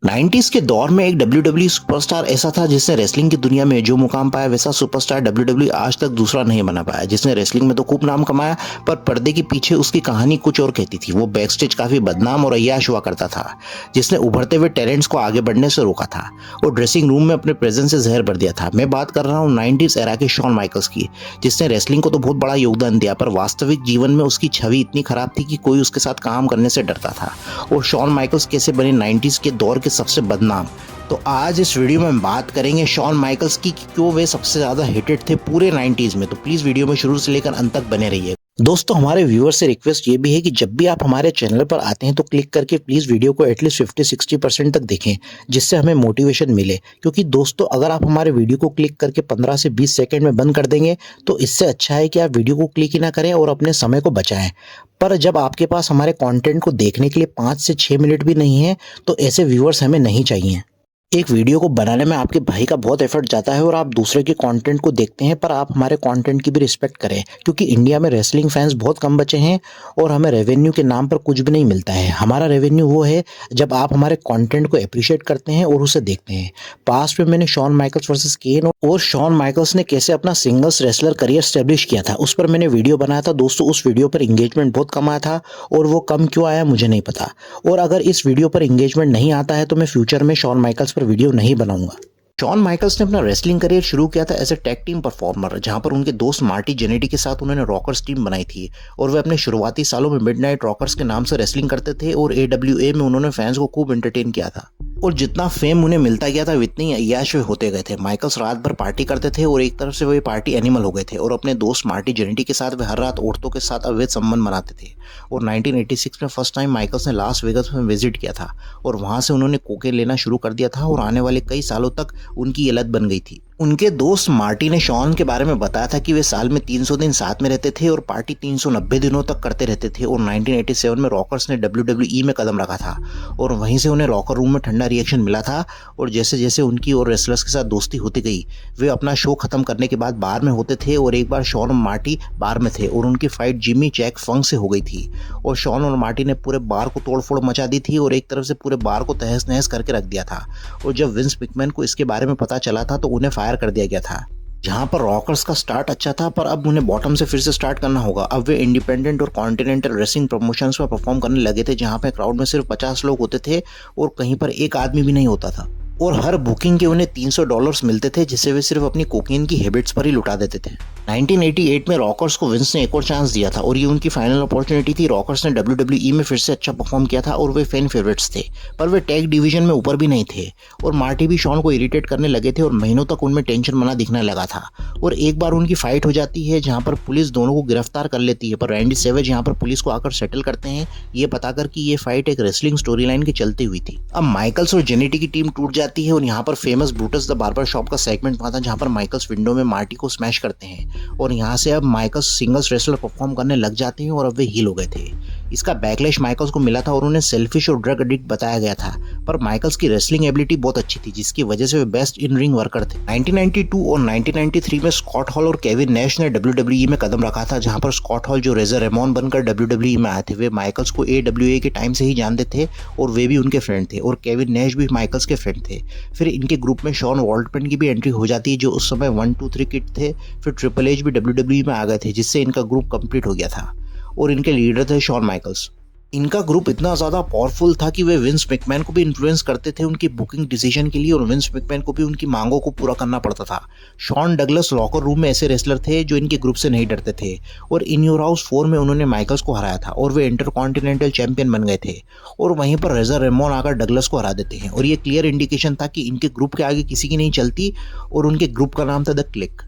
90s के दौर में एक WWE सुपरस्टार ऐसा था जिसने रेसलिंग की दुनिया में जो मुकाम पाया वैसा सुपरस्टार WWE आज तक दूसरा नहीं बना पाया। जिसने रेसलिंग में तो खूब नाम कमाया पर पर्दे के पीछे उसकी कहानी कुछ और कहती थी। वो बैकस्टेज काफी बदनाम और अय्याश हुआ करता था, जिसने उभरते हुए टैलेंट्स को आगे बढ़ने से रोका था और ड्रेसिंग रूम में अपने प्रेजेंस से जहर भर दिया था। मैं बात कर रहा हूँ 90s एरा के शॉन माइकल्स की, जिसने रेसलिंग को तो बहुत बड़ा योगदान दिया पर वास्तविक जीवन में उसकी छवि इतनी खराब थी कि कोई उसके साथ काम करने से डरता था। और शॉन माइकल्स कैसे बने 90s के दौर के सबसे बदनाम। तो आज इस वीडियो में हम बात करेंगे शॉन माइकल्स की कि क्यों वे सबसे ज्यादा हिटेड थे पूरे 90s में। तो प्लीज वीडियो में शुरू से लेकर अंत तक बने रहिए। दोस्तों, हमारे व्यूअर से रिक्वेस्ट ये भी है कि जब भी आप हमारे चैनल पर आते हैं तो क्लिक करके प्लीज वीडियो को एटलीस्ट 50-60% तक देखें, जिससे हमें मोटिवेशन मिले। क्योंकि दोस्तों, अगर आप हमारे वीडियो को क्लिक करके 15 से 20 सेकंड में बंद कर देंगे तो इससे अच्छा है कि आप वीडियो को क्लिक ही ना करें और अपने समय को बचाएं। पर जब आपके पास हमारे कंटेंट को देखने के लिए 5 से 6 मिनट भी नहीं है तो ऐसे व्यूअर्स हमें नहीं चाहिए। एक वीडियो को बनाने में आपके भाई का बहुत एफर्ट जाता है और आप दूसरे के कंटेंट को देखते हैं, पर आप हमारे कंटेंट की भी रिस्पेक्ट करें। क्योंकि इंडिया में रेसलिंग फैंस बहुत कम बचे हैं और हमें रेवेन्यू के नाम पर कुछ भी नहीं मिलता है। हमारा रेवेन्यू वो है जब आप हमारे कंटेंट को अप्रिशिएट करते हैं और उसे देखते हैं। पास्ट में मैंने शॉन माइकल्स वर्सेस केन और शॉन माइकल्स ने कैसे अपना सिंगल्स रेसलर करियर स्टैब्लिश किया था, उस पर मैंने वीडियो बनाया था। दोस्तों, उस वीडियो पर इंगेजमेंट बहुत कम आया था और वो कम क्यों आया मुझे नहीं पता। और अगर इस वीडियो पर इंगेजमेंट नहीं आता है तो मैं फ्यूचर में शॉन माइकल्स पर वीडियो नहीं बनाऊंगा। शॉन माइकल्स ने अपना रेसलिंग करियर शुरू किया था as a tag team performer, जहां पर उनके दोस्त मार्टी जेनेटी के साथ उन्होंने रॉकर्स टीम बनाई थी और वे अपने शुरुआती सालों में मिडनाइट रॉकर्स के नाम से रेसलिंग करते थे और AWA में उन्होंने फैंस को खूब एंटरटेन किया था। और जितना फेम उन्हें मिलता गया था उतने ही अय्याश वे होते गए थे। माइकल्स रात भर पार्टी करते थे और एक तरफ से वे पार्टी एनिमल हो गए थे और अपने दोस्त मार्टी जेनेटी के साथ वे हर रात औरतों के साथ अवैध संबंध बनाते थे। और 1986 में फर्स्ट टाइम माइकल्स ने लास वेगस में विजिट किया था और वहां से उन्होंने कोकेन लेना शुरू कर दिया था और आने वाले कई सालों तक उनकी ये लत बन गई थी। उनके दोस्त मार्टी ने शॉन के बारे में बताया था कि वे साल में 300 दिन साथ में रहते थे और पार्टी 390 दिनों तक करते रहते थे। और 1987 में रॉकर्स ने WWE में कदम रखा था और वहीं से उन्हें लॉकर रूम में ठंडा रिएक्शन मिला था। और जैसे जैसे उनकी और रेसलर्स के साथ दोस्ती होती गई, वे अपना शो खत्म करने के बाद बार में होते थे और एक बार शॉन और मार्टी बार में थे और उनकी फाइट जिमी जैक फंग से हो गई थी और शॉन और मार्टी ने पूरे बार को तोड़फोड़ मचा दी थी और एक तरफ से पूरे बार को तहस नहस करके रख दिया था। और जब विंस मैकमैन को इसके बारे में पता चला था तो उन्हें फायर कर दिया गया था। जहां पर रॉकर्स का स्टार्ट अच्छा था पर अब उन्हें बॉटम से फिर से स्टार्ट करना होगा। अब वे इंडिपेंडेंट और कॉन्टिनेंटल रेसलिंग प्रमोशंस में परफॉर्म करने लगे थे, जहां पे क्राउड में सिर्फ 50 लोग होते थे और कहीं पर एक आदमी भी नहीं होता था। और हर बुकिंग के उन्हें $300 मिलते थे, जिसे वे सिर्फ अपनी कोकीन की हैबिट्स पर ही लुटा देते थे। 1988 में रॉकर्स को विंस ने एक और चांस दिया था और ये उनकी फाइनल अपॉर्चुनिटी थी। रॉकर्स ने WWE में फिर से अच्छा परफॉर्म किया था और वे फैन फेवरेट्स थे, पर वे टैग डिवीजन में ऊपर भी नहीं थे। और मार्टी भी शॉन को इरिटेट करने लगे थे और महीनों तक उनमें टेंशन बना दिखने लगा था। और एक बार उनकी फाइट हो जाती है जहां पर पुलिस दोनों को गिरफ्तार कर लेती है, पर रैंडी सेवेज यहां पर पुलिस को आकर सेटल करते हैं, ये बताकर कि ये फाइट एक रेसलिंग स्टोरी लाइन की चलती हुई थी। अब माइकल्स और जेनेटी की टीम टूट जाती है और यहाँ पर famous Brutus the barber shop का सेगमेंट आता है, जहां पर माइकल्स विंडो में मार्टी को स्मैश करते हैं और यहाँ से अब माइकल्स सिंगल्स रेसलर परफॉर्म करने लग जाते हैं और अब वे हील हो गए थे। इसका बैकलैश माइकल्स को मिला था और उन्हें सेल्फिश और ड्रग एडिक्ट बताया गया था, पर माइकल्स की रेसलिंग एबिलिटी बहुत अच्छी थी, जिसकी वजह से वे बेस्ट इन रिंग वर्कर थे। 1992 और 1993 में स्कॉट हॉल और केविन नैश ने WWE में कदम रखा था, जहां पर स्कॉट हॉल जो रेजर रेमॉन बनकर WWE में आए थे, वे माइकल्स को AWA के टाइम से ही जानते थे और वे भी उनके फ्रेंड थे और केविन नैश भी माइकल्स के फ्रेंड थे। फिर इनके ग्रुप में शॉन वॉल्टमैन की भी एंट्री हो जाती है, जो उस समय 1-2-3 किड थे। फिर ट्रिपल एच भी WWE में आ गए थे, जिससे इनका ग्रुप कंप्लीट हो गया था और इनके लीडर थे शॉन माइकल्स। इनका ग्रुप इतना ज़्यादा पावरफुल था कि वे विंस मैकमैन को भी इन्फ्लुएंस करते थे उनकी बुकिंग डिसीजन के लिए और विंस मैकमैन को भी उनकी मांगों को पूरा करना पड़ता था। शॉन डगलस लॉकर रूम में ऐसे रेसलर थे जो इनके ग्रुप से नहीं डरते थे और इन योर हाउस 4 में उन्होंने माइकल्स को हराया था और वे इंटरकॉन्टिनेंटल चैंपियन बन गए थे। और वहीं पर रेजर रेमॉन आकर डगलस को हरा देते हैं और ये क्लियर इंडिकेशन था कि इनके ग्रुप के आगे किसी की नहीं चलती और उनके ग्रुप का नाम था द क्लिक।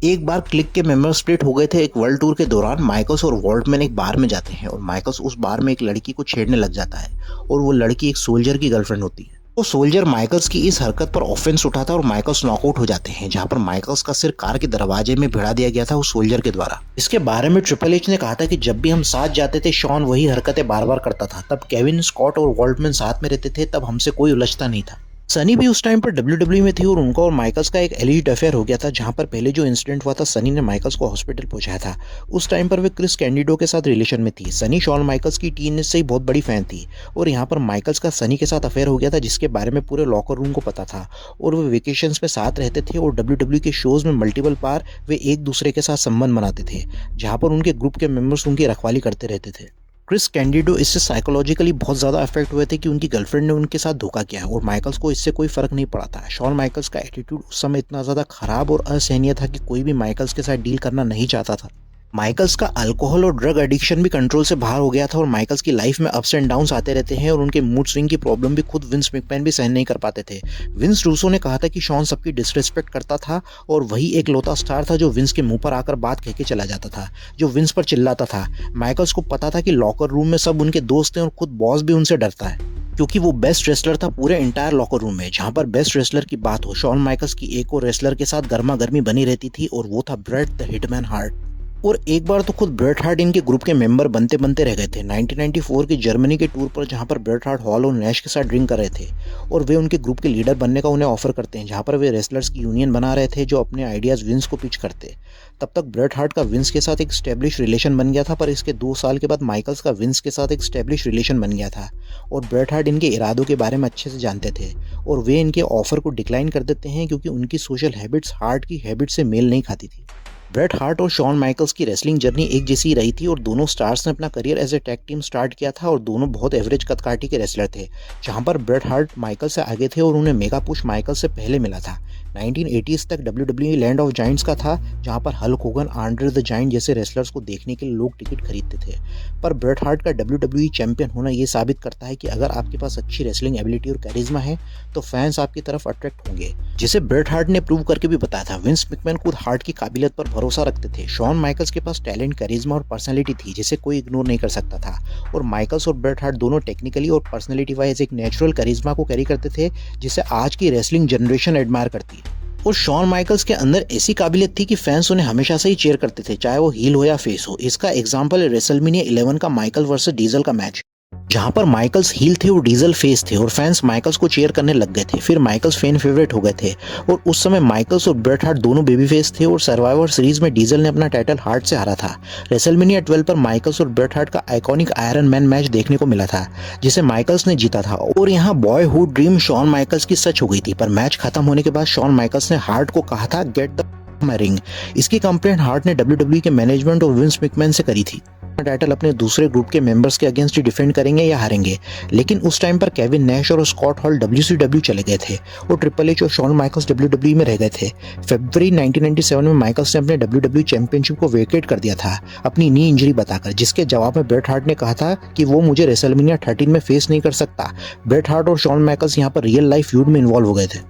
एक बार क्लिक के मेंबर स्प्लिट हो गए थे। एक वर्ल्ड टूर के दौरान माइकल्स और वॉल्टमैन एक बार में जाते हैं और माइकल्स उस बार में एक लड़की को छेड़ने लग जाता है और वो लड़की एक सोल्जर की गर्लफ्रेंड होती है। वो सोल्जर माइकल्स की इस हरकत पर ऑफेंस उठाता है और माइकल्स नॉकआउट हो जाते हैं, जहां पर माइकल्स का सिर कार के दरवाजे में भिड़ा दिया गया था उस सोल्जर के द्वारा। इसके बारे में ट्रिपल एच ने कहा था कि जब भी हम साथ जाते थे शॉन वही हरकतें बार बार करता था। तब केविन, स्कॉट और वॉल्टमैन साथ में रहते थे, तब हमसे कोई उलझता नहीं था। सनी भी उस टाइम पर डब्ल्यूडब्ल्यू में थी और उनका और माइकल्स का एक एलिट अफेयर हो गया था, जहां पर पहले जो इंसिडेंट हुआ था सनी ने माइकल्स को हॉस्पिटल पहुंचाया था। उस टाइम पर वे क्रिस कैंडिडो के साथ रिलेशन में थी। सनी शॉन माइकल्स की टीनेज से ही बहुत बड़ी फैन थी और यहाँ पर माइकल्स का सनी के साथ अफेयर हो गया था, जिसके बारे में पूरे लॉकर रूम को पता था और वे वेकेशंस में साथ रहते थे और डब्ल्यूडब्ल्यू के शोज में मल्टीपल बार वे एक दूसरे के साथ संबंध बनाते थे, जहाँ पर उनके ग्रुप के मेंबर्स उनकी रखवाली करते रहते थे। क्रिस कैंडिडो इससे साइकोलॉजिकली बहुत ज़्यादा अफेक्ट हुए थे कि उनकी गर्लफ्रेंड ने उनके साथ धोखा किया और माइकल्स को इससे कोई फ़र्क नहीं पड़ा था। शॉन माइकल्स का एटीट्यूड उस समय इतना ज़्यादा खराब और असहनीय था कि कोई भी माइकल्स के साथ डील करना नहीं चाहता था। माइकल्स का अल्कोहल और ड्रग एडिक्शन भी कंट्रोल से बाहर हो गया था और माइकल्स की लाइफ में अप्स एंड डाउन्स आते रहते हैं और उनके मूड स्विंग की प्रॉब्लम भी खुद विंस मैकमैन भी सहन नहीं कर पाते थे। विंस रूसो ने कहा था कि शॉन सबकी डिसरिस्पेक्ट करता था और वही एक लौता स्टार था जो विंस के मुंह पर आकर बात कह के चला जाता था, जो विंस पर चिल्लाता था। माइकल्स को पता था कि लॉकर रूम में सब उनके दोस्त हैं और खुद बॉस भी उनसे डरता है, क्योंकि वो बेस्ट रेसलर था पूरे इंटायर लॉकर रूम में। जहां पर बेस्ट रेसलर की बात हो, शॉन माइकल्स की एक और रेसलर के साथ गर्मा गर्मी बनी रहती थी और वो था ब्रेट द हिटमैन हार्ट। और एक बार तो खुद ब्रेट हार्ट इनके ग्रुप के मेंबर बनते बनते रह गए थे 1994 के जर्मनी के टूर पर, जहां पर ब्रेट हार्ट हॉल और नैश के साथ ड्रिंक कर रहे थे और वे उनके ग्रुप के लीडर बनने का उन्हें ऑफर करते हैं, जहां पर वे रेसलर्स की यूनियन बना रहे थे जो अपने आइडियाज विंस को पिच करते। तब तक ब्रेट हार्ट का विंस के साथ एक स्टैब्लिश रिलेशन बन गया था, पर इसके 2 साल के बाद माइकल्स का विंस के साथ एक स्टैब्लिश रिलेशन बन गया था और ब्रेट हार्ट इनके इरादों के बारे में अच्छे से जानते थे और वे इनके ऑफर को डिक्लाइन कर देते हैं क्योंकि उनकी सोशल हैबिट्स हार्ट की हैबिट से मेल नहीं खाती थी। ब्रेट हार्ट और शॉन माइकल्स की रेसलिंग जर्नी एक जैसी रही थी और दोनों स्टार्स ने अपना career as a tag team start किया था और दोनों बहुत एवरेज कदकाठी के रेसलर थे, जहां पर ब्रेट हार्ट माइकल से आगे थे और उन्हें मेगा पुश माइकल से पहले मिला था। 1980s तक डब्ल्यूडब्ल्यूई लैंड ऑफ जाइंट्स का था, जहां पर Hulk Hogan, Andre the giant जैसे रेसलर्स को देखने के लिए लोग टिकट खरीदते थे। पर ब्रेट हार्ट का डब्ल्यूडब्ल्यूई चैंपियन होना यह साबित करता है कि अगर आपके पास अच्छी रेसलिंग एबिलिटी और कैरिज्मा है तो फैंस आपकी तरफ अट्रैक्ट होंगे, जिसे ब्रेट हार्ट ने प्रूव करके भी बताया था। विंस मैकमैन खुद हार्ट की काबिलियत पर भरोसा रखते थे। शॉन माइकल्स के पास टैलेंट, कैरिज्मा और पर्सनैलिटी थी जिसे कोई इग्नोर नहीं कर सकता था और माइकल्स और ब्रेट हार्ट दोनों टेक्निकली और पर्सनैलिटी वाइज एक नेचुरल कैरिज्मा को कैरी करते थे जिसे आज की रेसलिंग जनरेशन एडमायर करती है। और शॉन माइकल्स के अंदर ऐसी काबिलियत थी कि फैंस उन्हें हमेशा से ही चीयर करते थे, चाहे वो हील हो या फेस हो। इसका एग्जांपल है रेसलमेनिया 11 का माइकल वर्सेस डीजल का मैच, जहां पर माइकल्स हील थे और डीजल फेस थे और फैंस माइकल्स को चीयर करने लग गए थे। फिर माइकल्स फैन फेवरेट हो गए थे और उस समय माइकल्स और ब्रेट हार्ट दोनों बेबी फेस थे और सर्वाइवर सीरीज में डीजल ने अपना टाइटल हार्ट से हारा था। रेसलमेनिया 12 पर माइकल्स और ब्रेट हार्ट का आइकॉनिक आयरन मैन मैच देखने को मिला था, जिसे माइकल्स ने जीता था और यहाँ बॉयहुड ड्रीम शॉन माइकल्स की सच हो गई थी। पर मैच खत्म होने के बाद शॉन माइकल्स ने हार्ट को कहा था, गेट द रिंग। इसकी कंप्लेंट हार्ट ने डब्ल्यूडब्ल्यूई के मैनेजमेंट और विंस मैकमैन से करी थी। टाइटल अपने दूसरे ग्रुप के मेंबर्स के अगेंस्ट ही डिफेंड करेंगे या हारेंगे, लेकिन उस टाइम पर केविन नैश और स्कॉट हॉल WCW चले गए थे और ट्रिपल एच और शॉन माइकल्स डब्ल्यूडब्ल्यूई में रह गए थे। फरवरी 1997 में माइकल्स ने अपने WWE चैंपियनशिप को वेकेट कर दिया था अपनी नी इंजरी बताकर, जिसके जवाब में ब्रेट हार्ट ने कहा था कि वो मुझे रेसलमेनिया 13 में फेस नहीं कर सकता। ब्रेट हार्ट और शॉन माइकल्स यहाँ पर रियल लाइफ फ्यूड में इन्वॉल्व हो गए थे,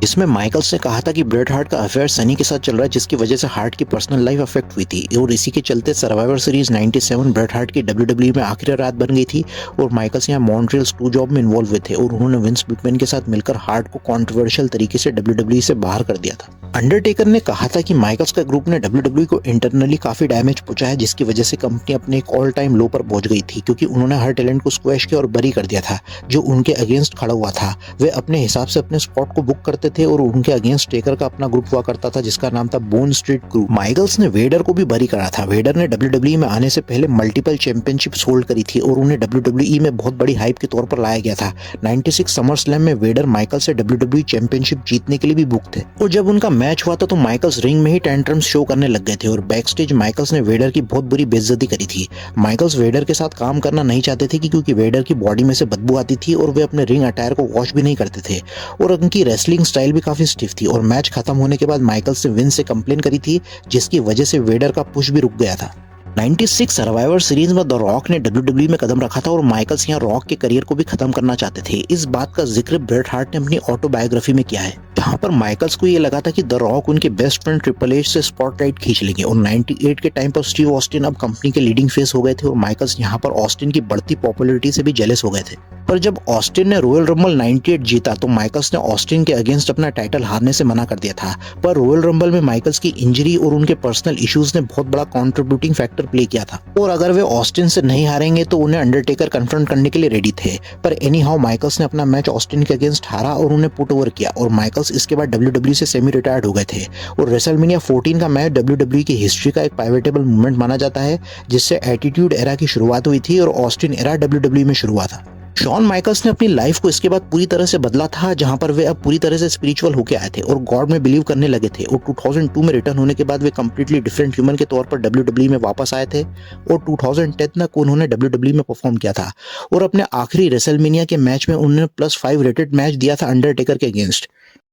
इसमें माइकल्स ने कहा था कि ब्रेट हार्ट का अफेयर सनी के साथ चल रहा है, जिसकी वजह से हार्ट की पर्सनल लाइफ अफेक्ट हुई थी और इसी के चलते सर्वाइवर सीरीज 97 ब्रेट हार्ट की WWE में आखिरी रात बन गई थी और माइकल्स यहाँ मॉन्ट्रियल स्क्रू जॉब में इन्वॉल्व हुए थे और उन्होंने विंस मैकमैन के साथ मिलकर हार्ट को कॉन्ट्रोवर्शियल तरीके से WWE से बाहर कर दिया था। अंडरटेकर ने कहा था कि माइकल्स का ग्रुप ने WWE को इंटरनली काफी डैमेज पहुंचाया, जिसकी वजह से कंपनी अपने एक ऑल टाइम लो पर पहुंच गई थी, क्योंकि उन्होंने हर टैलेंट को स्क्वैश किया और बरी कर दिया था जो उनके अगेंस्ट खड़ा हुआ था। वे अपने हिसाब से अपने स्पॉट को बुक करते थे और उनके अगेंस्ट टेकर का अपना ग्रुप हुआ करता था जिसका नाम था बोन स्ट्रीट ग्रुप। माइकल्स ने वेडर को भी बरी करा था। वेडर ने WWE में आने से पहले मल्टीपल चैंपियनशिप्स होल्ड करी थी और उन्हें WWE में बहुत बड़ी हाइप के तौर पर लाया गया था। 96 समर स्लैम में वेडर माइकल से WWE चैंपियनशिप जीतने के लिए भी बुक थे और जब उनका मैच हुआ था तो माइकल्स रिंग में ही टेंट्रम्स शो करने लग गए थे और बैकस्टेज माइकल्स ने वेडर की बहुत बुरी बेइज्जती करी थी। माइकल्स वेडर के साथ काम करना नहीं चाहते थे क्योंकि वेडर की बॉडी में से बदबू आती थी और वे अपने रिंग अटायर को वॉश भी नहीं करते थे और उनकी रेसलिंग स्टाइल भी काफी स्टिफ थी। और मैच खत्म होने के बाद माइकल्स ने विंस से कंप्लेन करी थी, जिसकी वजह से वेडर का पुश भी रुक गया था। 96 सर्वाइवर सीरीज में द रॉक ने WWE में कदम रखा था और माइकल्स यहाँ रॉक के करियर को भी खत्म करना चाहते थे। इस बात का जिक्र ब्रेट हार्ट ने अपनी ऑटोबायोग्राफी में किया है, जहाँ पर माइकल्स को ये लगा था कि द रॉक उनके बेस्ट फ्रेंड ट्रिपल एच से स्पॉटलाइट खींच लेंगे और 98 के टाइम पर स्टीव ऑस्टिन अब कंपनी के लीडिंग फेस हो गए थे और माइकल्स यहाँ पर ऑस्टिन की बढ़ती पॉपुलैरिटी से भी जेलस हो गए थे। पर जब ऑस्टिन ने रॉयल रंबल 98 जीता तो माइकल्स ने ऑस्टिन के अगेंस्ट अपना टाइटल हारने से मना कर दिया था। पर रॉयल रंबल में माइकल्स की इंजरी और उनके पर्सनल इश्यूज ने बहुत बड़ा कंट्रीब्यूटिंग फैक्टर कैरेक्टर प्ले किया था और अगर वे ऑस्टिन से नहीं हारेंगे तो उन्हें अंडरटेकर कन्फ्रंट करने के लिए रेडी थे। पर एनी हाउ माइकल्स ने अपना मैच ऑस्टिन के अगेंस्ट हारा और उन्हें पुट ओवर किया और माइकल्स इसके बाद डब्ल्यूडब्ल्यू से सेमी रिटायर्ड हो गए थे। और रेसलमेनिया 14 का मैच डब्ल्यूडब्ल्यू की हिस्ट्री का एक पाइवेटेबल मूवमेंट माना जाता है, जिससे एटीट्यूड एरा की शुरुआत हुई थी और ऑस्टिन एरा डब्ल्यूडब्ल्यू में शुरू हुआ था। शॉन माइकल्स ने अपनी लाइफ को इसके बाद पूरी तरह से बदला था, जहां पर वे अब पूरी तरह से स्पिरिचुअल होके आए थे और गॉड में बिलीव करने लगे थे। और 2002 में रिटर्न होने के बाद वे कंप्लीटली डिफरेंट ह्यूमन के तौर पर डब्ल्यूडब्ल्यू में वापस आए थे और 2010 तक उन्होंने डब्ल्यूडब्ल्यू में परफॉर्म किया था और अपने आखिरी रेसलमेनिया के मैच में उन्होंने +5 रेटेड मैच दिया था अंडरटेकर के अगेंस्ट।